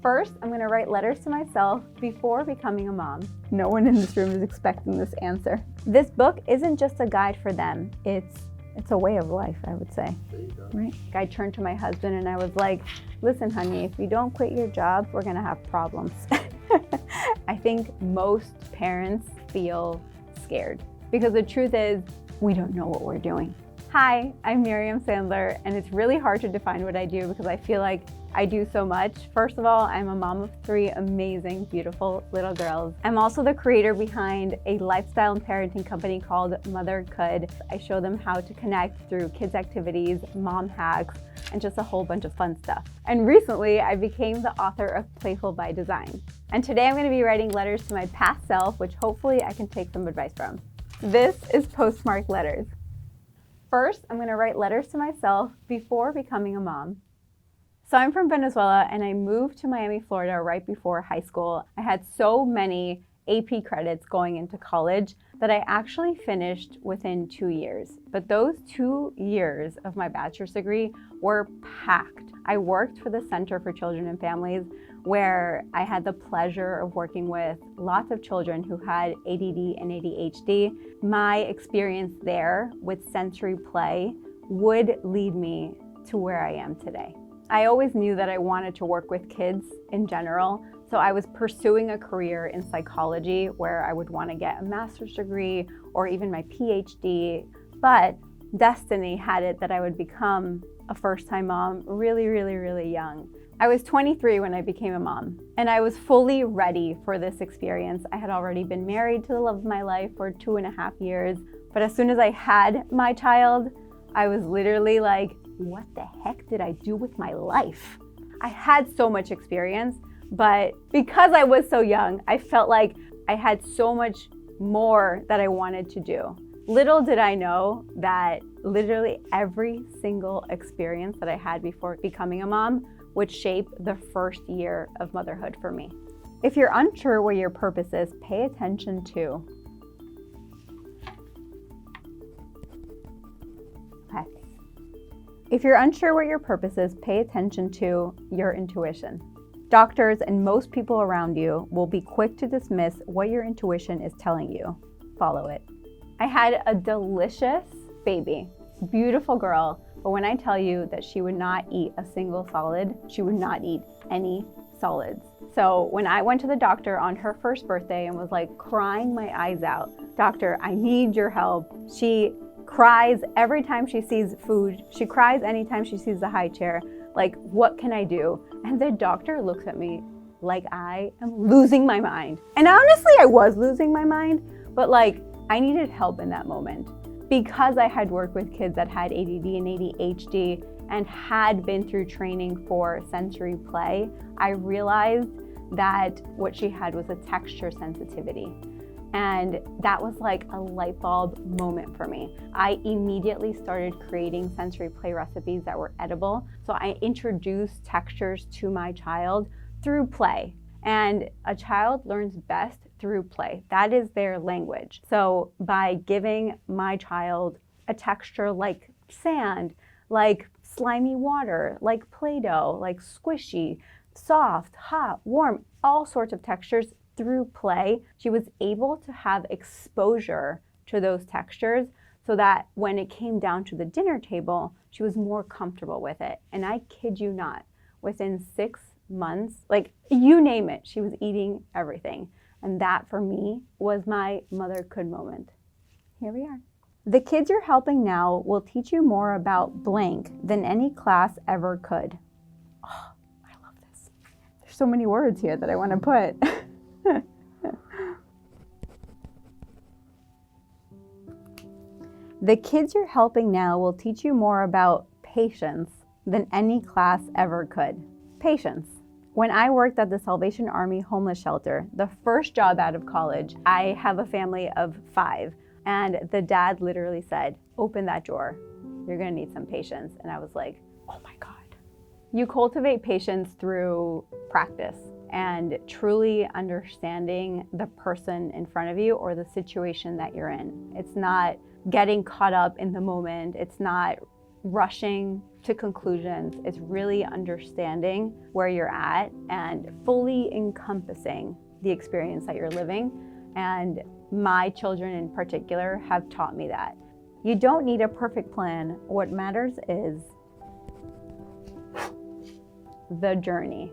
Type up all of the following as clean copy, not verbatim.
First, I'm gonna write letters to myself before becoming a mom. No one in this room is expecting this answer. This book isn't just a guide for them. It's a way of life, I would say. There you go. Right? I turned to my husband and I was like, listen, honey, if you don't quit your job, we're gonna have problems. I think most parents feel scared because the truth is, we don't know what we're doing. Hi, I'm Myriam Sandler, and it's really hard to define what I do because I feel like I do so much. First of all, I'm a mom of 3 amazing, beautiful little girls. I'm also the creator behind a lifestyle and parenting company called Mothercould. I show them how to connect through kids' activities, mom hacks, and just a whole bunch of fun stuff. And recently, I became the author of Playful by Design. And today I'm gonna be writing letters to my past self, which hopefully I can take some advice from. This is Postmarked Letters. First, I'm gonna write letters to myself before becoming a mom. So I'm from Venezuela and I moved to Miami, Florida right before high school. I had so many AP credits going into college that I actually finished within 2 years. But those 2 years of my bachelor's degree were packed. I worked for the Center for Children and Families, where I had the pleasure of working with lots of children who had ADD and ADHD. My experience there with sensory play would lead me to where I am today. I always knew that I wanted to work with kids in general, so I was pursuing a career in psychology where I would want to get a master's degree or even my PhD, but destiny had it that I would become a first-time mom really young. I was 23 when I became a mom, and I was fully ready for this experience. I had already been married to the love of my life for 2.5 years, but as soon as I had my child, I was literally like, what the heck did I do with my life? I had so much experience, but because I was so young, I felt like I had so much more that I wanted to do. Little did I know that literally every single experience that I had before becoming a mom would shape the first year of motherhood for me. If you're unsure what your purpose is, pay attention to. Okay. If you're unsure what your purpose is, pay attention to your intuition. Doctors and most people around you will be quick to dismiss what your intuition is telling you. Follow it. I had a delicious baby, beautiful girl, but when I tell you that she would not eat a single solid, she would not eat any solids. So when I went to the doctor on her first birthday and was like crying my eyes out, doctor, I need your help. She cries every time she sees food. She cries anytime she sees the high chair. Like, what can I do? And the doctor looks at me like I am losing my mind. And honestly, I was losing my mind, but like, I needed help in that moment. Because I had worked with kids that had ADD and ADHD and had been through training for sensory play, I realized that what she had was a texture sensitivity. And that was like a light bulb moment for me. I immediately started creating sensory play recipes that were edible. So I introduced textures to my child through play. And a child learns best through play. That is their language. So by giving my child a texture like sand, like slimy water, like Play-Doh, like squishy, soft, hot, warm, all sorts of textures through play, she was able to have exposure to those textures so that when it came down to the dinner table, she was more comfortable with it. And I kid you not, within 6 months, like you name it, she was eating everything. And that for me was my motherhood moment. Here we are. The kids you're helping now will teach you more about blank than any class ever could. Oh, I love this. There's so many words here that I want to put. The kids you're helping now will teach you more about patience than any class ever could. Patience. When I worked at the Salvation Army homeless shelter, the first job out of college, I have a family of 5, and the dad literally said, open that drawer. You're gonna need some patience. And I was like, oh my God. You cultivate patience through practice and truly understanding the person in front of you or the situation that you're in. It's not getting caught up in the moment. It's not rushing to conclusions. It's really understanding where you're at and fully encompassing the experience that you're living. And my children in particular have taught me that. You don't need a perfect plan. What matters is the journey.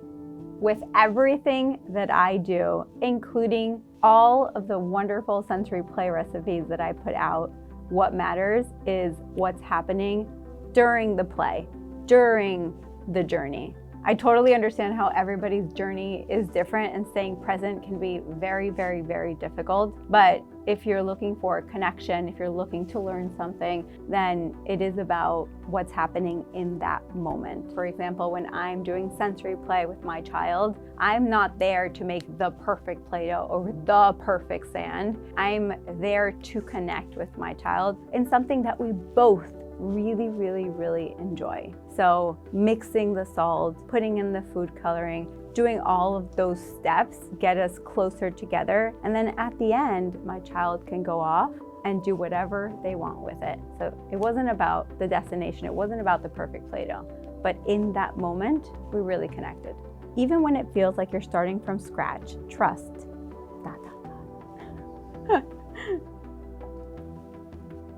With everything that I do, including all of the wonderful sensory play recipes that I put out, what matters is what's happening during the play, during the journey. I totally understand how everybody's journey is different, and staying present can be very, very, very difficult. But if you're looking for a connection, if you're looking to learn something, then it is about what's happening in that moment. For example, when I'm doing sensory play with my child, I'm not there to make the perfect Play-Doh or the perfect sand. I'm there to connect with my child in something that we both really, really, really enjoy. So mixing the salt, putting in the food coloring, doing all of those steps get us closer together. And then at the end, my child can go off and do whatever they want with it. So it wasn't about the destination. It wasn't about the perfect Play-Doh. But in that moment, we really connected. Even when it feels like you're starting from scratch, trust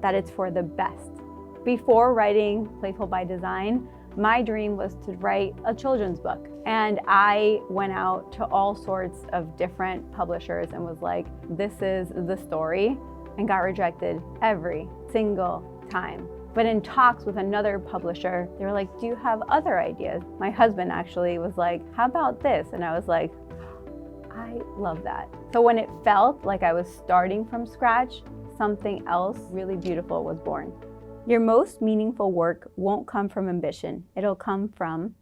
that it's for the best. Before writing Playful by Design, my dream was to write a children's book. And I went out to all sorts of different publishers and was like, this is the story, and got rejected every single time. But in talks with another publisher, they were like, do you have other ideas? My husband actually was like, how about this? And I was like, I love that. So when it felt like I was starting from scratch, something else really beautiful was born. Your most meaningful work won't come from ambition. It'll come from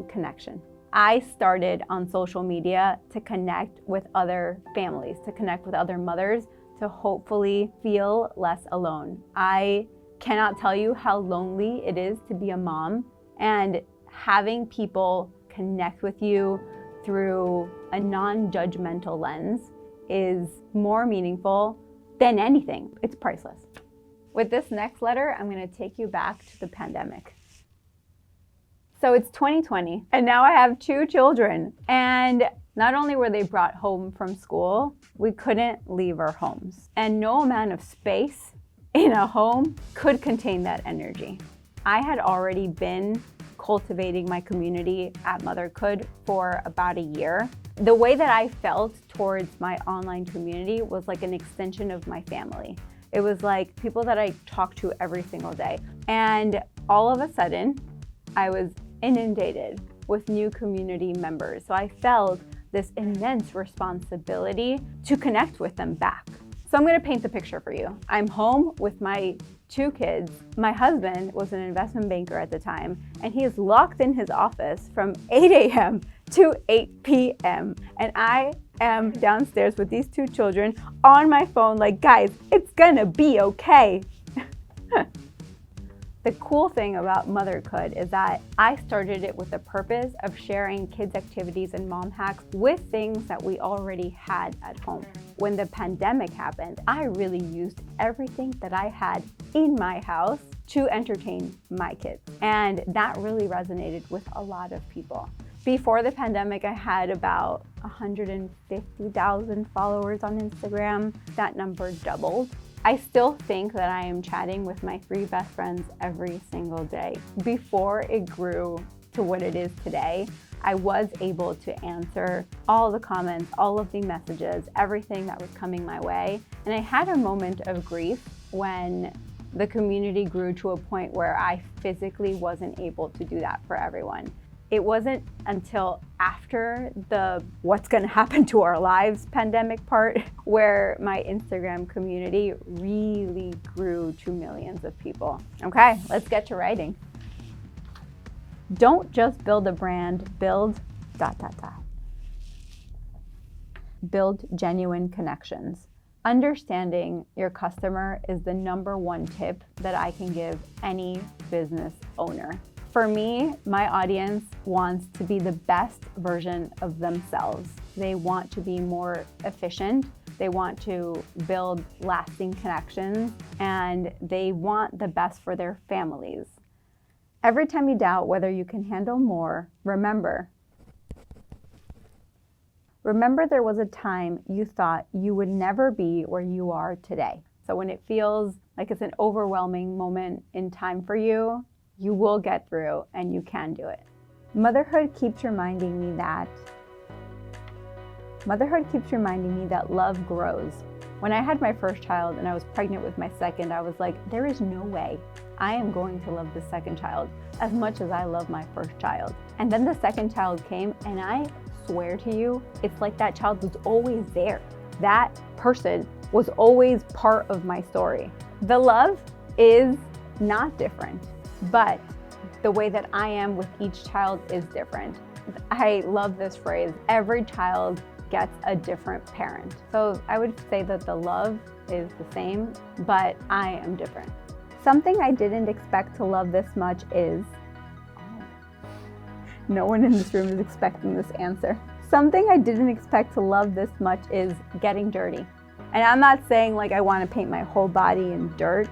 connection. I started on social media to connect with other families, to connect with other mothers, to hopefully feel less alone. I cannot tell you how lonely it is to be a mom, and having people connect with you through a non-judgmental lens is more meaningful than anything. It's priceless. With this next letter, I'm going to take you back to the pandemic. So it's 2020, and now I have 2 children. And not only were they brought home from school, we couldn't leave our homes. And no amount of space in a home could contain that energy. I had already been cultivating my community at Mothercould for about a year. The way that I felt towards my online community was like an extension of my family. It was like people that I talked to every single day. And all of a sudden, I was inundated with new community members. So I felt this immense responsibility to connect with them back. So I'm going to paint the picture for you. I'm home with my 2 kids. My husband was an investment banker at the time, and he is locked in his office from 8 a.m. to 8 p.m. And I am downstairs with these 2 children on my phone like, guys, it's gonna be okay. The cool thing about Mothercould is that I started it with the purpose of sharing kids' activities and mom hacks with things that we already had at home. When the pandemic happened, I really used everything that I had in my house to entertain my kids. And that really resonated with a lot of people. Before the pandemic, I had about 150,000 followers on Instagram. That number doubled. I still think that I am chatting with my 3 best friends every single day. Before it grew to what it is today, I was able to answer all the comments, all of the messages, everything that was coming my way. And I had a moment of grief when the community grew to a point where I physically wasn't able to do that for everyone. It wasn't until after the what's gonna happen to our lives pandemic part where my Instagram community really grew to millions of people. Okay, let's get to writing. Don't just build a brand, build ... Build genuine connections. Understanding your customer is the #1 tip that I can give any business owner. For me, my audience wants to be the best version of themselves. They want to be more efficient. They want to build lasting connections, and they want the best for their families. Every time you doubt whether you can handle more, remember there was a time you thought you would never be where you are today. So when it feels like it's an overwhelming moment in time for you, you will get through and you can do it. Motherhood keeps reminding me that love grows. When I had my first child and I was pregnant with my second, I was like, there is no way I am going to love the second child as much as I love my first child. And then the second child came, and I swear to you, it's like that child was always there. That person was always part of my story. The love is not different, but the way that I am with each child is different. I love this phrase, every child gets a different parent. So I would say that the love is the same, but I am different. Something I didn't expect to love this much is, no one in this room is expecting this answer. Something I didn't expect to love this much is getting dirty. And I'm not saying like I want to paint my whole body in dirt,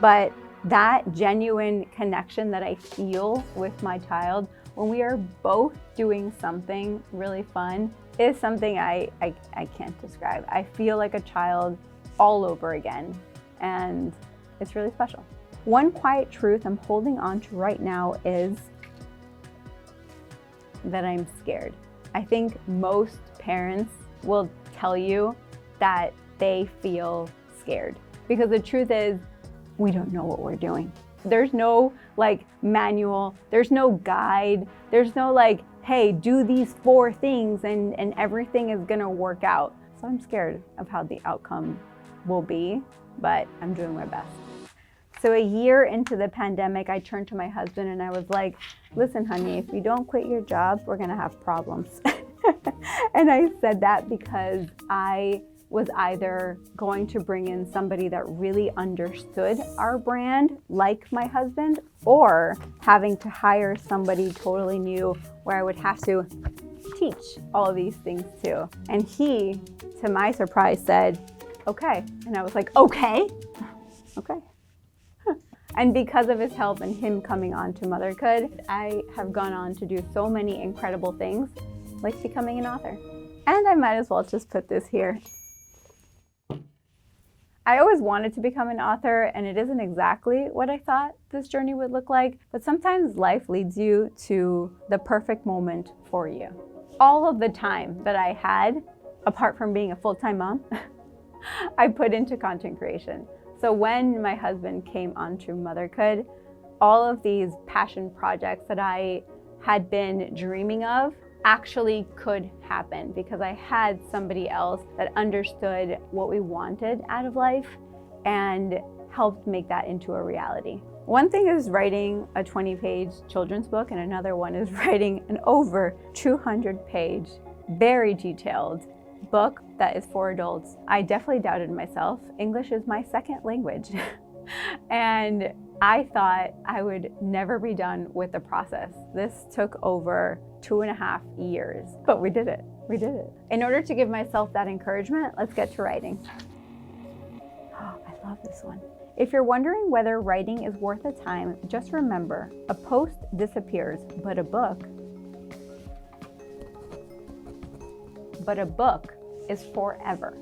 but that genuine connection that I feel with my child when we are both doing something really fun is something I can't describe. I feel like a child all over again, and it's really special. One quiet truth I'm holding on to right now is that I'm scared. I think most parents will tell you that they feel scared because the truth is we don't know what we're doing. There's no like manual, there's no guide, there's no like, hey, do these 4 things and everything is gonna work out. So I'm scared of how the outcome will be, but I'm doing my best. So a year into the pandemic, I turned to my husband and I was like, listen, honey, if you don't quit your job, we're gonna have problems. And I said that because I was either going to bring in somebody that really understood our brand, like my husband, or having to hire somebody totally new where I would have to teach all of these things too. And he, to my surprise, said, okay. And I was like, okay. And because of his help and him coming on to Mothercould, I have gone on to do so many incredible things, like becoming an author. And I might as well just put this here. I always wanted to become an author, and it isn't exactly what I thought this journey would look like, but sometimes life leads you to the perfect moment for you. All of the time that I had, apart from being a full-time mom, I put into content creation. So when my husband came onto Mothercould, all of these passion projects that I had been dreaming of actually could happen because I had somebody else that understood what we wanted out of life and helped make that into a reality. One thing is writing a 20-page children's book, and another one is writing an over 200-page, very detailed book that is for adults. I definitely doubted myself. English is my second language. And I thought I would never be done with the process. This took over 2.5 years, but we did it. In order to give myself that encouragement, let's get to writing. Oh, I love this one. If you're wondering whether writing is worth the time, just remember, a post disappears, but a book is forever.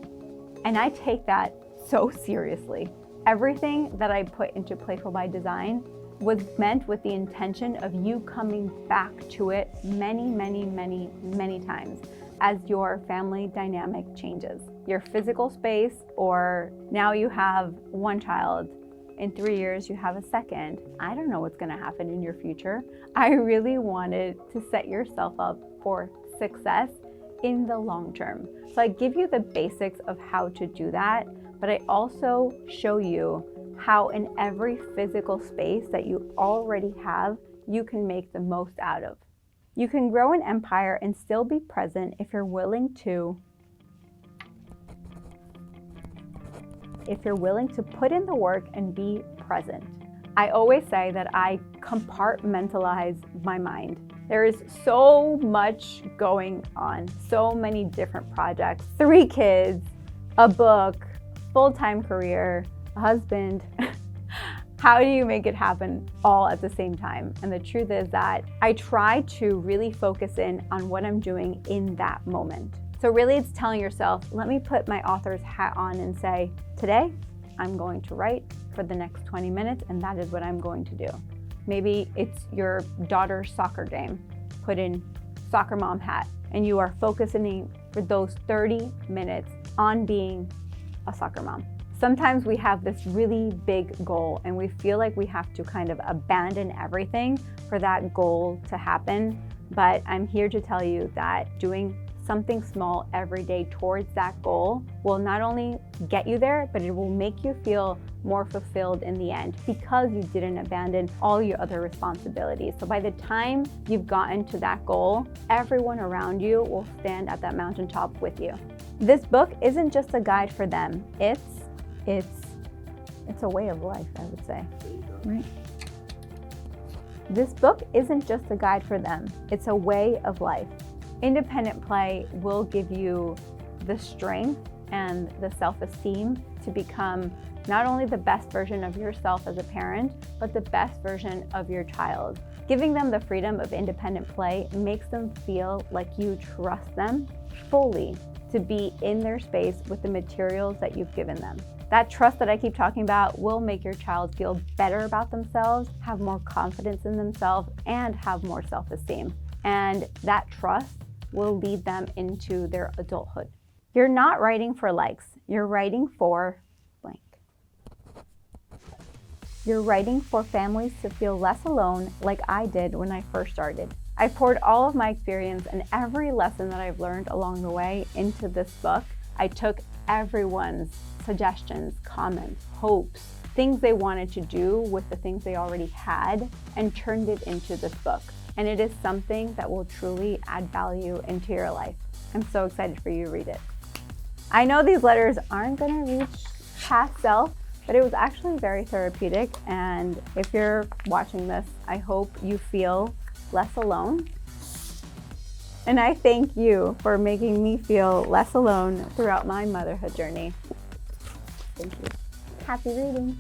And I take that so seriously. Everything that I put into Playful by Design was meant with the intention of you coming back to it many, many, many, many times as your family dynamic changes. Your physical space, or now you have one child, in 3 years you have a second. I don't know what's gonna happen in your future. I really wanted to set yourself up for success in the long term. So I give you the basics of how to do that, but I also show you how in every physical space that you already have, you can make the most out of. You can grow an empire and still be present if you're willing to put in the work and be present. I always say that I compartmentalize my mind. There is so much going on, so many different projects, 3 kids, a book, full-time career, a husband. How do you make it happen all at the same time? And the truth is that I try to really focus in on what I'm doing in that moment. So really it's telling yourself, let me put my author's hat on and say, today I'm going to write for the next 20 minutes and that is what I'm going to do. Maybe it's your daughter's soccer game. Put in soccer mom hat and you are focusing for those 30 minutes on being a soccer mom. Sometimes we have this really big goal and we feel like we have to kind of abandon everything for that goal to happen. But I'm here to tell you that doing something small every day towards that goal will not only get you there, but it will make you feel more fulfilled in the end because you didn't abandon all your other responsibilities. So by the time you've gotten to that goal, everyone around you will stand at that mountaintop with you. This book isn't just a guide for them. It's a way of life, I would say, right? This book isn't just a guide for them. It's a way of life. Independent play will give you the strength and the self-esteem to become not only the best version of yourself as a parent, but the best version of your child. Giving them the freedom of independent play makes them feel like you trust them fully to be in their space with the materials that you've given them. That trust that I keep talking about will make your child feel better about themselves, have more confidence in themselves, and have more self-esteem. And that trust will lead them into their adulthood. You're not writing for likes, you're writing for blank. You're writing for families to feel less alone like I did when I first started. I poured all of my experience and every lesson that I've learned along the way into this book. I took everyone's suggestions, comments, hopes, things they wanted to do with the things they already had and turned it into this book. And it is something that will truly add value into your life. I'm so excited for you to read it. I know these letters aren't gonna reach past self, but it was actually very therapeutic. And if you're watching this, I hope you feel less alone. And I thank you for making me feel less alone throughout my motherhood journey. Thank you. Happy reading.